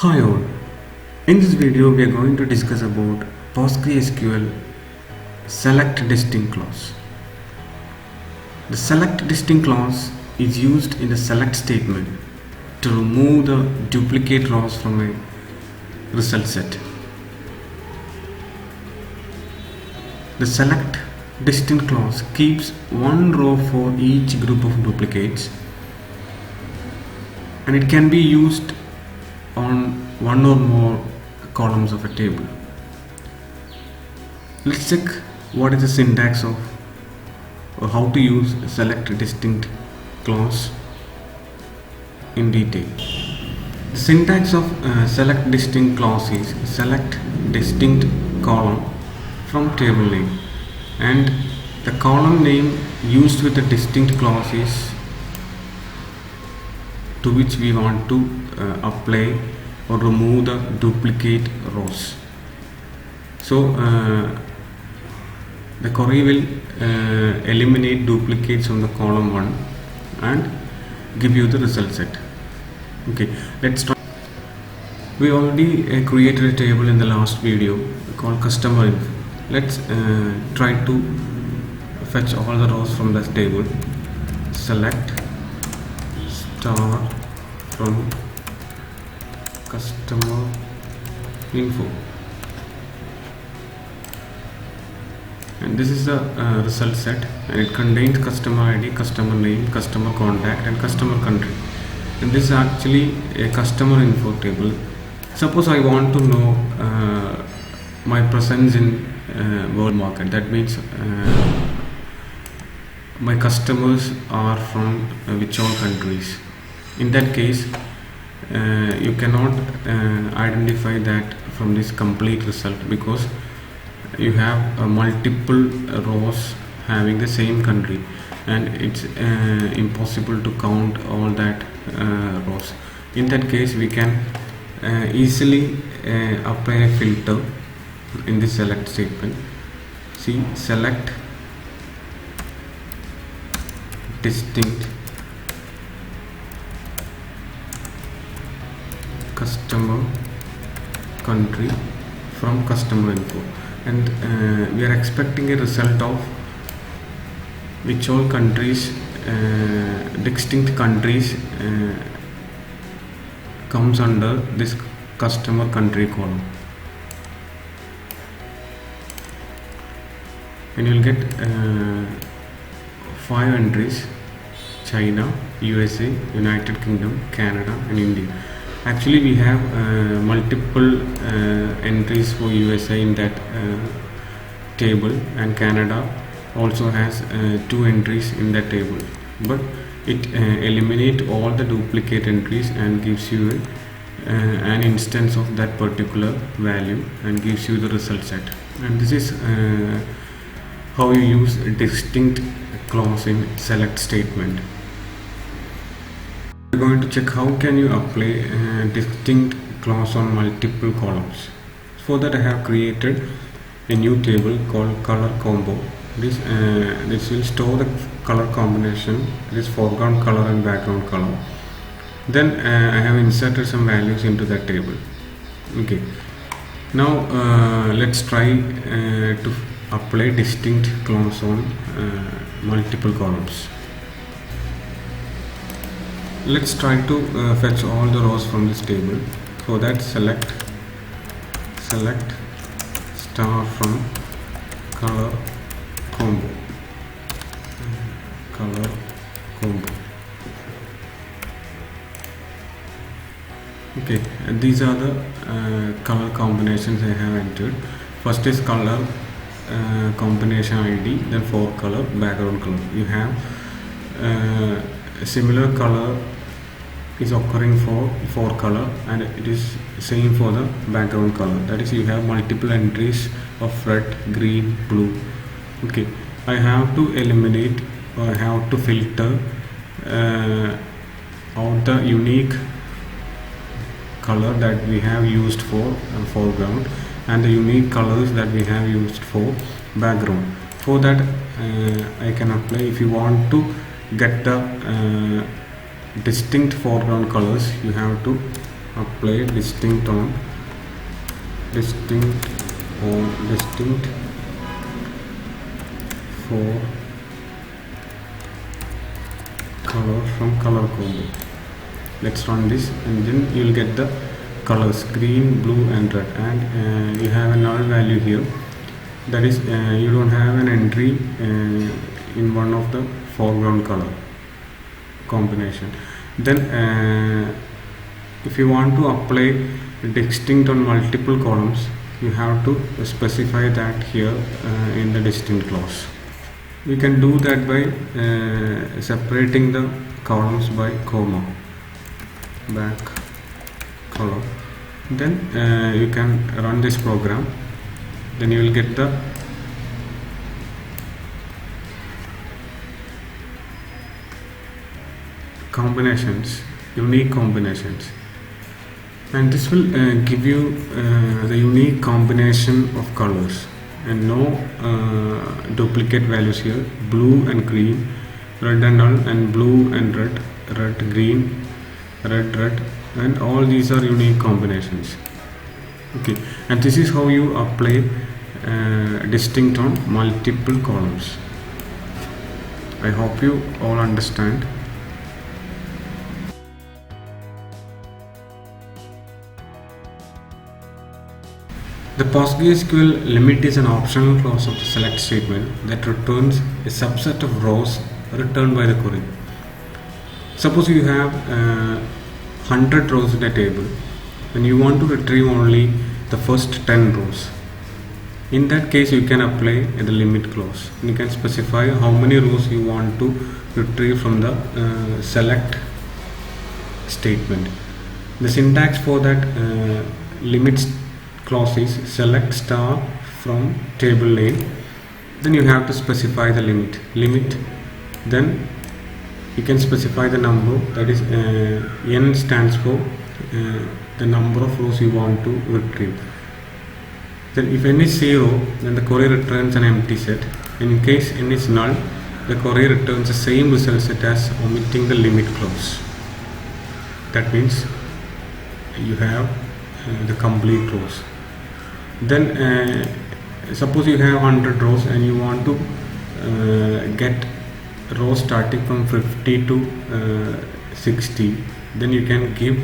Hi all, in this video we are going to discuss about PostgreSQL select distinct clause. The select distinct clause is used in the select statement to remove the duplicate rows from a result set. The select distinct clause keeps one row for each group of duplicates, and it can be used on one or more columns of a table. Let's check what is the syntax of or how to use select distinct clause in detail. The syntax of select distinct clause is select distinct column from table name, and the column name used with the distinct clause is to which we want to apply or remove the duplicate rows. So the query will eliminate duplicates from the column 1 and give you the result set. Okay, let's try. We already created a table in the last video called customer info. Let's try to fetch all the rows from this table. Select star from customer info, and this is the result set, and it contains customer ID, customer name, customer contact, and customer country. And this is actually a customer info table. Suppose I want to know my presence in world market. That means my customers are from which all countries. In that case, you cannot identify that from this complete result, because you have multiple rows having the same country, and it's impossible to count all that rows. In that case, we can easily apply a filter in the select statement. See, select distinct customer country from customer info, and we are expecting a result of which all countries, distinct countries, comes under this customer country column, and you will get 5 entries: China, USA, United Kingdom, Canada, and India. Actually, we have multiple entries for USA in that table, and Canada also has 2 entries in that table, but it eliminates all the duplicate entries and gives you an instance of that particular value and gives you the result set. And this is how you use a distinct clause in select statement. We're going to check how can you apply a distinct clause on multiple columns. For that, I have created a new table called color combo. This will store the color combination, this foreground color and background color. Then I have inserted some values into that table. Okay, now let's try to apply distinct clause on multiple columns. Let's try to fetch all the rows from this table. For that, select star from color combo. Okay, and these are the color combinations I have entered. First is color combination ID, then for color, background color. You have a similar color is occurring for color, and it is same for the background color. That is, you have multiple entries of red, green, blue. Okay, I have to eliminate, or I have to filter out the unique color that we have used for foreground and the unique colors that we have used for background. For that, I can apply. If you want to get the distinct foreground colors, you have to apply distinct for color from color combo. Let's run this, and then you will get the colors green, blue and red, and you have a null value here. That is, you don't have an entry in one of the foreground color combination. Then if you want to apply distinct on multiple columns, you have to specify that here in the distinct clause. We can do that by separating the columns by comma, back color. Then you can run this program. Then you will get the combinations, unique combinations, and this will give you the unique combination of colors and no duplicate values here. Blue and green, red and null, and blue and red, red green, red, and all these are unique combinations. Okay, and this is how you apply distinct on multiple columns. I hope you all understand. The PostgreSQL limit is an optional clause of the select statement that returns a subset of rows returned by the query. Suppose you have 100 rows in a table and you want to retrieve only the first 10 rows. In that case, you can apply the limit clause. You can specify how many rows you want to retrieve from the select statement. The syntax for that limit clause is select star from table name. Then you have to specify the limit. Then you can specify the number, that is n stands for the number of rows you want to retrieve. Then if n is 0, then the query returns an empty set. In case n is null, the query returns the same result set as omitting the limit clause. That means you have the complete rows. Then suppose you have 100 rows and you want to get rows starting from 50 to 60, then you can give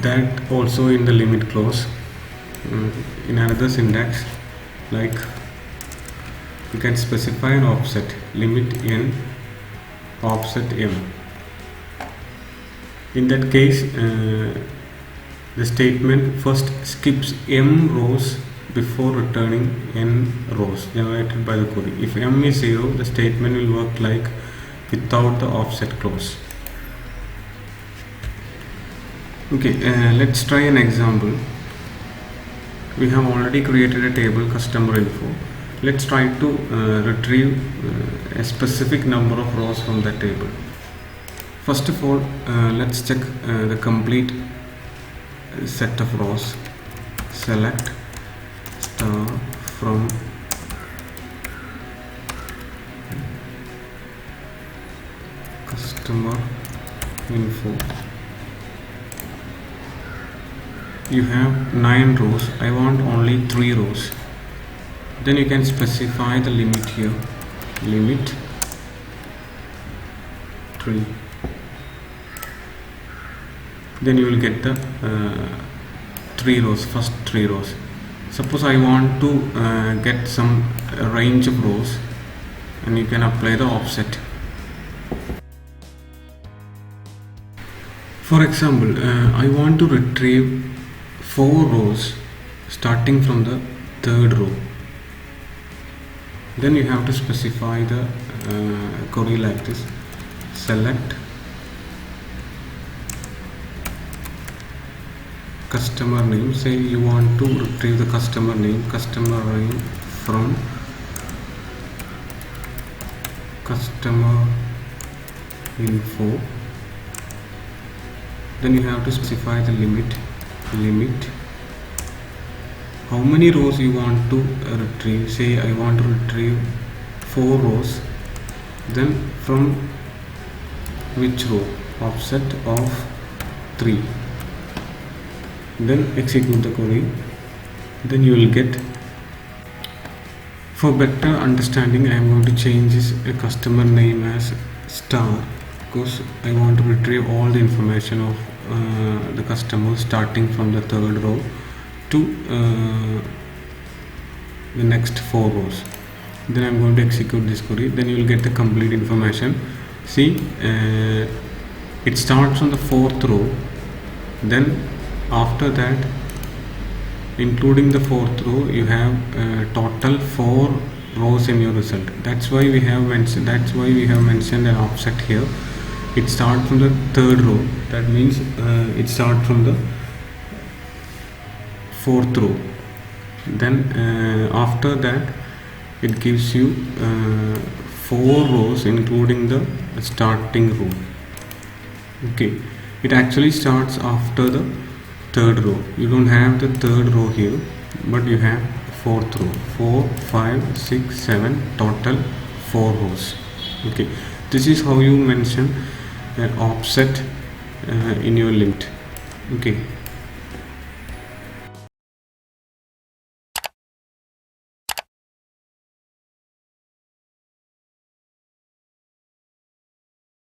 that also in the limit clause in another syntax, like you can specify an offset, limit n offset m. In that case, the statement first skips m rows before returning n rows generated by the query. If m is 0, the statement will work like without the offset clause. Okay, let's try an example. We have already created a table customer info. Let's try to retrieve a specific number of rows from that table. First of all, let's check the complete set of rows. Select star from customer info. You have 9 rows. I want only 3 rows. Then you can specify the limit here, limit 3. Then you will get the 3 rows, first 3 rows. Suppose I want to get some range of rows, and you can apply the offset. For example, I want to retrieve 4 rows starting from the 3rd row. Then you have to specify the query like this: select customer name. Say you want to retrieve the customer name from customer info. Then you have to specify the limit how many rows you want to retrieve. Say I want to retrieve 4 rows. Then from which row? Offset of 3. Then execute the query. Then you will get, for better understanding, I am going to change this customer name as star, because I want to retrieve all the information of the customer starting from the third row to the next 4 rows. Then I'm going to execute this query. Then you will get the complete information. See, it starts on the 4th row. Then after that, including the 4th row, you have total 4 rows in your result. That's why we have mentioned an offset here. It starts from the 3rd row. That means it starts from the 4th row. Then after that, it gives you 4 rows including the starting row. Okay, it actually starts after the 3rd row. You don't have the 3rd row here, but you have 4th row. 4, 5, 6, 7, total 4 rows. Okay, this is how you mention an offset in your limit. Okay.